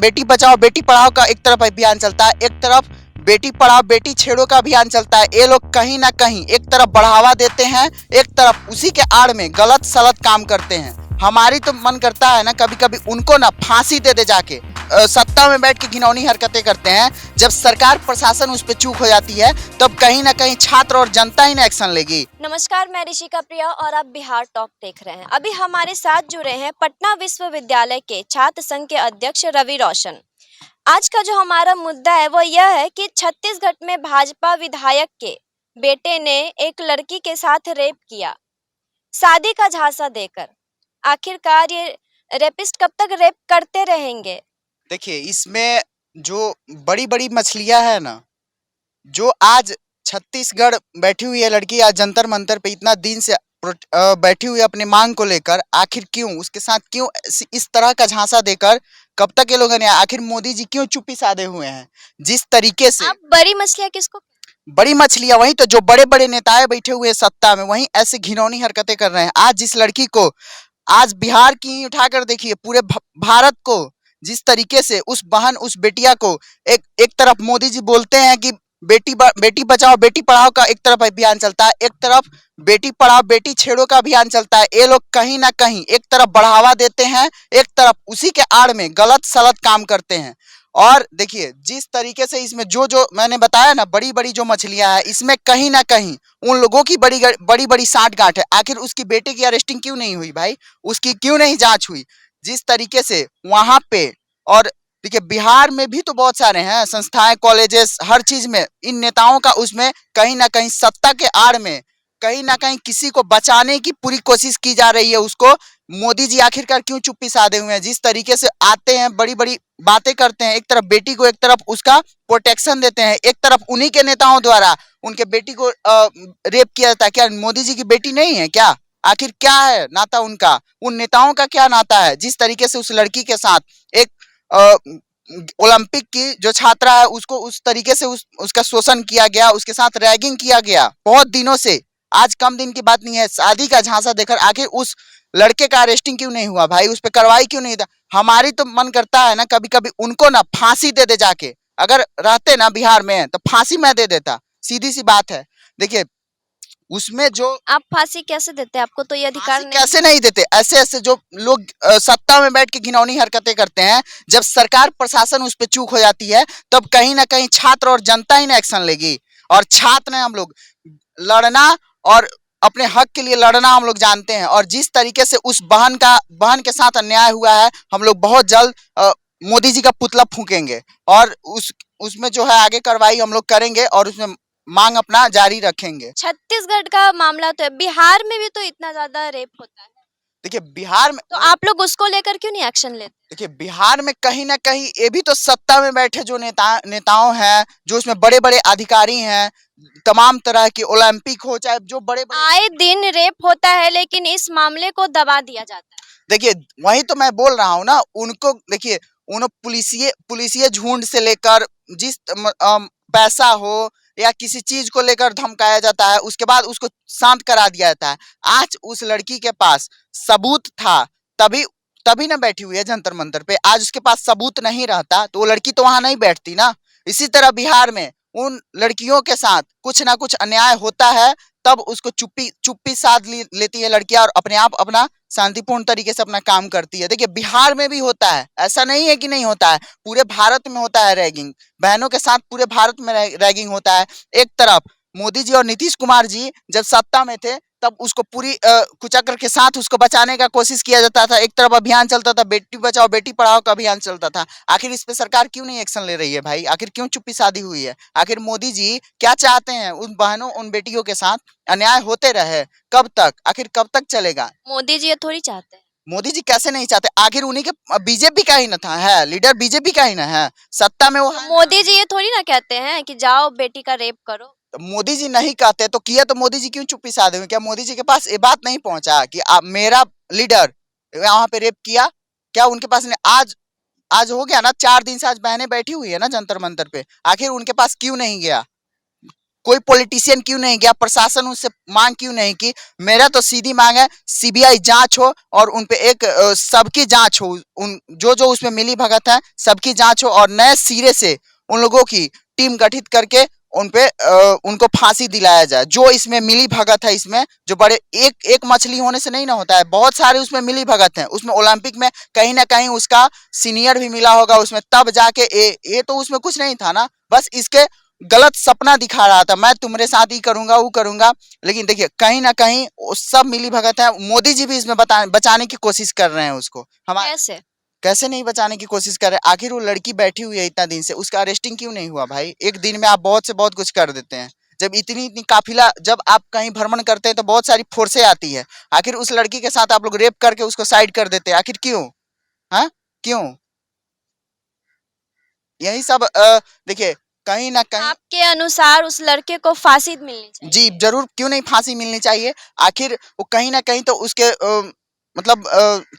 बेटी बचाओ बेटी पढ़ाओ का एक तरफ अभियान चलता है, एक तरफ बेटी पढ़ाओ बेटी छेड़ो का अभियान चलता है। ये लोग कहीं ना कहीं एक तरफ बढ़ावा देते हैं, एक तरफ उसी के आड़ में गलत सलत काम करते हैं। हमारी तो मन करता है ना कभी कभी उनको ना फांसी दे दे जाके। सत्ता में बैठ के घिनौनी हरकतें करते हैं, जब सरकार प्रशासन उस पर चूक हो जाती है तब कहीं ना कहीं छात्र और जनता ही ना एक्शन लेगी। नमस्कार, मैं ऋषिका प्रिया और आप बिहार टॉक देख रहे हैं। अभी हमारे साथ जुड़े हैं पटना विश्वविद्यालय के छात्र संघ के अध्यक्ष रवि रोशन। आज का जो हमारा मुद्दा है वो यह है कि छत्तीसगढ़ में भाजपा विधायक के बेटे ने एक लड़की के साथ रेप किया, शादी का झांसा देकर। आखिरकार ये रेपिस्ट कब तक रेप करते रहेंगे? देखिए, इसमें जो बड़ी बड़ी मछलियां है ना, जो आज छत्तीसगढ़ बैठी हुई है लड़की, आज जंतर मंतर पे इतना दिन से बैठी हुई है अपनी मांग को लेकर, आखिर क्यों उसके साथ क्यों इस तरह का झांसा देकर कब तक ये लोगों ने, आखिर मोदी जी क्यों चुप्पी साधे हुए हैं? जिस तरीके से आप बड़ी मछलियां किसको? बड़ी मछलियां वही तो, जो बड़े बड़े नेताएं बैठे हुए सत्ता में वही ऐसे घिनौनी हरकतें कर रहे हैं। आज जिस लड़की को, आज बिहार की ही उठाकर देखिए, पूरे भारत को जिस तरीके से उस बहन उस बेटिया को एक तरफ मोदी जी बोलते हैं कि बेटी बचाओ बेटी पढ़ाओ का एक तरफ अभियान चलता है, एक तरफ बेटी पढ़ाओ बेटी छेड़ो का अभियान चलता है। ये लोग कहीं ना कहीं एक तरफ बढ़ावा देते हैं, एक तरफ उसी के आड़ में गलत सलत काम करते हैं। और देखिए, जिस तरीके से इसमें जो जो मैंने बताया ना, बड़ी बड़ी जो मछलियां हैं, इसमें कहीं ना कहीं उन लोगों की बड़ी बड़ी बड़ी साठगांठ है। आखिर उसकी बेटे की अरेस्टिंग क्यों नहीं हुई भाई? उसकी क्यों नहीं जांच हुई? जिस तरीके से वहां पे, और देखिए बिहार में भी तो बहुत सारे हैं संस्थाएं, कॉलेजेस, हर चीज में इन नेताओं का उसमें कहीं ना कहीं सत्ता के आड़ में कहीं ना कहीं किसी को बचाने की पूरी कोशिश की जा रही है। उसको मोदी जी आखिरकार क्यों चुप्पी साधे हुए हैं? जिस तरीके से आते हैं, बड़ी बड़ी बातें करते हैं, एक तरफ बेटी को, एक तरफ उसका प्रोटेक्शन देते हैं, एक तरफ उन्हीं के नेताओं द्वारा उनके बेटी को रेप किया जाता है। क्या मोदी जी की बेटी नहीं है क्या? आखिर क्या है नाता उनका? उन नेताओं का क्या नाता है? जिस तरीके से उस लड़की के साथ एक ओलंपिक की जो छात्रा है उसको उस तरीके से उसका शोषण किया गया, उसके साथ रैगिंग किया गया बहुत दिनों से। आज कम दिन की बात नहीं है, शादी का झांसा देकर आखिर उस लड़के का अरेस्टिंग क्यों नहीं हुआ भाई? उस पर कार्रवाई क्यों नहीं था? हमारी तो मन करता है ना कभी कभी उनको ना फांसी दे दे जाके। अगर रहते ना बिहार में तो फांसी मैं दे देता, सीधी सी बात है। देखिए, उसमें जो आप फांसी कैसे देते हैं? आपको तो ये अधिकार नहीं। कैसे नहीं देते? ऐसे ऐसे जो लोग सत्ता में बैठ के घिनौनी हरकतें करते हैं, जब सरकार प्रशासन उस पर चूक हो जाती है तब कहीं ना कहीं छात्र और जनता ही ना एक्शन लेगी। और छात्र ने हम लोग लड़ना और अपने हक के लिए लड़ना हम लोग जानते हैं। और जिस तरीके से उस बहन के साथ अन्याय हुआ है, हम लोग बहुत जल्द मोदी जी का पुतला फूकेंगे और उसमें जो है आगे कार्रवाई हम लोग करेंगे और उसमें मांग अपना जारी रखेंगे। छत्तीसगढ़ का मामला तो है, बिहार में भी तो इतना ज्यादा रेप होता है। देखिए बिहार में तो आप लोग उसको लेकर क्यों नहीं एक्शन लेते? देखिए बिहार में कहीं ना कहीं ये भी तो सत्ता में बैठे जो नेताओं हैं, जो उसमें बड़े बड़े अधिकारी हैं, तमाम तरह के ओलंपिक हो चाहे जो बड़े बड़े, आए दिन रेप होता है लेकिन इस मामले को दबा दिया जाता है। देखिए वही तो मैं बोल रहा हूँ ना। उनको देखिए, उन पुलिसिए झुंड से लेकर जिस पैसा हो या किसी चीज को लेकर धमकाया जाता है, उसके बाद उसको शांत करा दिया जाता है। आज उस लड़की के पास सबूत था, तभी तभी ना बैठी हुई है जंतर मंतर पे। आज उसके पास सबूत नहीं रहता तो वो लड़की तो वहां नहीं बैठती ना। इसी तरह बिहार में उन लड़कियों के साथ कुछ ना कुछ अन्याय होता है, तब उसको चुप्पी साध लेती है लड़कियां और अपने आप अपना शांतिपूर्ण तरीके से अपना काम करती है। देखिए बिहार में भी होता है, ऐसा नहीं है कि नहीं होता है, पूरे भारत में होता है रैगिंग। बहनों के साथ पूरे भारत में रैगिंग होता है। एक तरफ मोदी जी और नीतीश कुमार जी जब सत्ता में थे तब उसको पूरी कुचक्र के साथ उसको बचाने का कोशिश किया जाता था। एक तरफ अभियान चलता था, बेटी बचाओ बेटी पढ़ाओ का अभियान चलता था। आखिर इस पे सरकार क्यों नहीं एक्शन ले रही है भाई? आखिर क्यों चुप्पी साधी हुई है? आखिर मोदी जी क्या चाहते हैं? उन बहनों उन बेटियों के साथ अन्याय होते रहे कब तक? आखिर कब तक चलेगा? मोदी जी ये थोड़ी चाहते हैं। मोदी जी कैसे नहीं चाहते? आखिर उन्हीं के बीजेपी का ही ना था, है लीडर बीजेपी का ही ना है सत्ता में वो है। मोदी जी ये थोड़ी ना कहते हैं कि जाओ बेटी का रेप करो। तो मोदी जी नहीं कहते तो किया तो मोदी जी क्यों चुप्पी साधे हुए? क्या मोदी जी के पास ये बात नहीं पहुंचा कि मेरा लीडर वहां पे रेप किया? क्या उनके पास ने आज हो गया ना 4 दिन से, आज बहनें बैठी हुई है ना जंतर मंतर पे, आखिर उनके पास क्यों नहीं गया? कोई पॉलिटिशियन क्यों नहीं गया, प्रशासन उससे मांग क्यों नहीं की? मेरा तो सीधी मांग है सीबीआई जांच हो और उन पे एक सबकी जांच हो, उन जो जो उसमें मिली भगत है सबकी जांच हो और नए सिरे से उन लोगों की टीम गठित करके उन पे उनको फांसी दिलाया जाए। जो इसमें मिली भगत है, इसमें जो बड़े एक एक मछली होने से नहीं ना होता है, बहुत सारे उसमें मिली भगत हैं। उसमें ओलंपिक में कहीं ना कहीं उसका सीनियर भी मिला होगा उसमें, तब जाके ये तो उसमें कुछ नहीं था ना, बस इसके गलत सपना दिखा रहा था, मैं तुम्हारे साथ ही करूंगा वो करूंगा। लेकिन देखिए कहीं ना कहीं वो सब मिली भगत है। मोदी जी भी इसमें बचाने की कोशिश कर रहे हैं उसको। हमारे कैसे? कैसे नहीं बचाने की कोशिश कर रहे? आखिर वो लड़की बैठी हुई है इतना दिन से, उसका अरेस्टिंग क्यों नहीं हुआ भाई? एक दिन में आप बहुत से बहुत कुछ कर देते हैं। जब इतनी इतनी काफिला, जब आप कहीं भ्रमण करते हैं तो बहुत सारी फोर्सें आती है, आखिर उस लड़की के साथ आप लोग रेप करके उसको साइड कर देते हैं, आखिर क्यों? हाँ, क्यों? यही सब देखिए कहीं ना कहीं आपके अनुसार उस लड़के को फांसी मिलनी चाहिए? जी जरूर, क्यों नहीं फांसी मिलनी चाहिए? आखिर वो कहीं ना कहीं तो उसके मतलब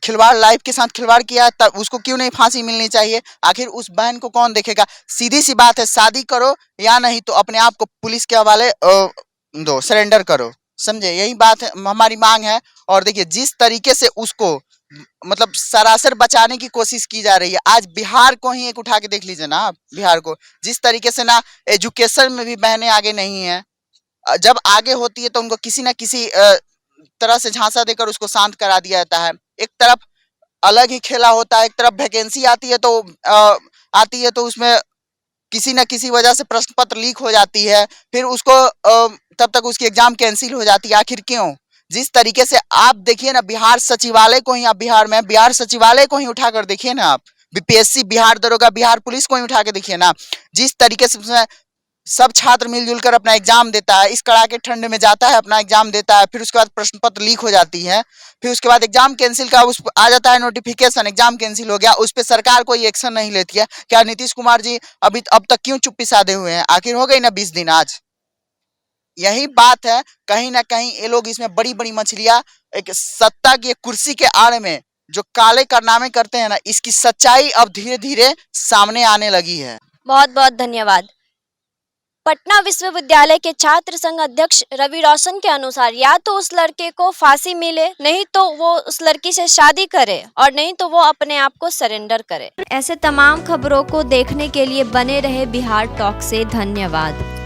खिलवाड़, लाइफ के साथ खिलवाड़ किया है, तब उसको क्यों नहीं फांसी मिलनी चाहिए? आखिर उस बहन को कौन देखेगा? सीधी सी बात है, शादी करो या नहीं तो अपने आप को पुलिस के हवाले दो, सरेंडर करो। समझे? यही बात है, हमारी मांग है। और देखिए जिस तरीके से उसको मतलब सरासर बचाने की कोशिश की जा रही है, आज बिहार को ही एक उठा के देख लीजिए ना आप, बिहार को जिस तरीके से ना एजुकेशन में भी बहनें आगे नहीं है, जब आगे होती है तो उनको किसी ना किसी तरह से झांसा देकर उसको शांत करा दिया जाता है। एक तरफ अलग ही खेला होता है, एक तरफ वैकेंसी आती है तो उसमें किसी ना किसी वजह से प्रश्न पत्र लीक हो जाती है, फिर उसको तब तक उसकी एग्जाम कैंसिल हो जाती है। आखिर क्यों? जिस तरीके से आप देखिए ना, बिहार सचिवालय को ही आप बिहार में बिहार सचिवालय को ही उठाकर देखिए ना आप, बीपीएससी, बिहार दरोगा, बिहार पुलिस को ही उठा के देखिए ना, जिस तरीके से उसमें सब छात्र मिलजुल कर अपना एग्जाम देता है, इस कड़ाके ठंड में जाता है अपना एग्जाम देता है, फिर उसके बाद प्रश्न पत्र लीक हो जाती है, फिर उसके बाद एग्जाम कैंसिल का उस आ जाता है नोटिफिकेशन, एग्जाम कैंसिल हो गया, उस पर सरकार कोई एक्शन नहीं लेती है। क्या नीतीश कुमार जी अब तक क्यों चुप्पी साधे हुए हैं? आखिर हो गई ना 20 दिन आज। यही बात है, कहीं ना कहीं ये लोग इसमें बड़ी बड़ी मछलियां, एक सत्ता की एक कुर्सी के आड़ में जो काले कारनामे करते हैं ना, इसकी सच्चाई अब धीरे धीरे सामने आने लगी है। बहुत बहुत धन्यवाद। पटना विश्वविद्यालय के छात्र संघ अध्यक्ष रवि रोशन के अनुसार या तो उस लड़के को फांसी मिले, नहीं तो वो उस लड़की से शादी करे, और नहीं तो वो अपने आप को सरेंडर करे। ऐसे तमाम खबरों को देखने के लिए बने रहे बिहार टॉक से। धन्यवाद।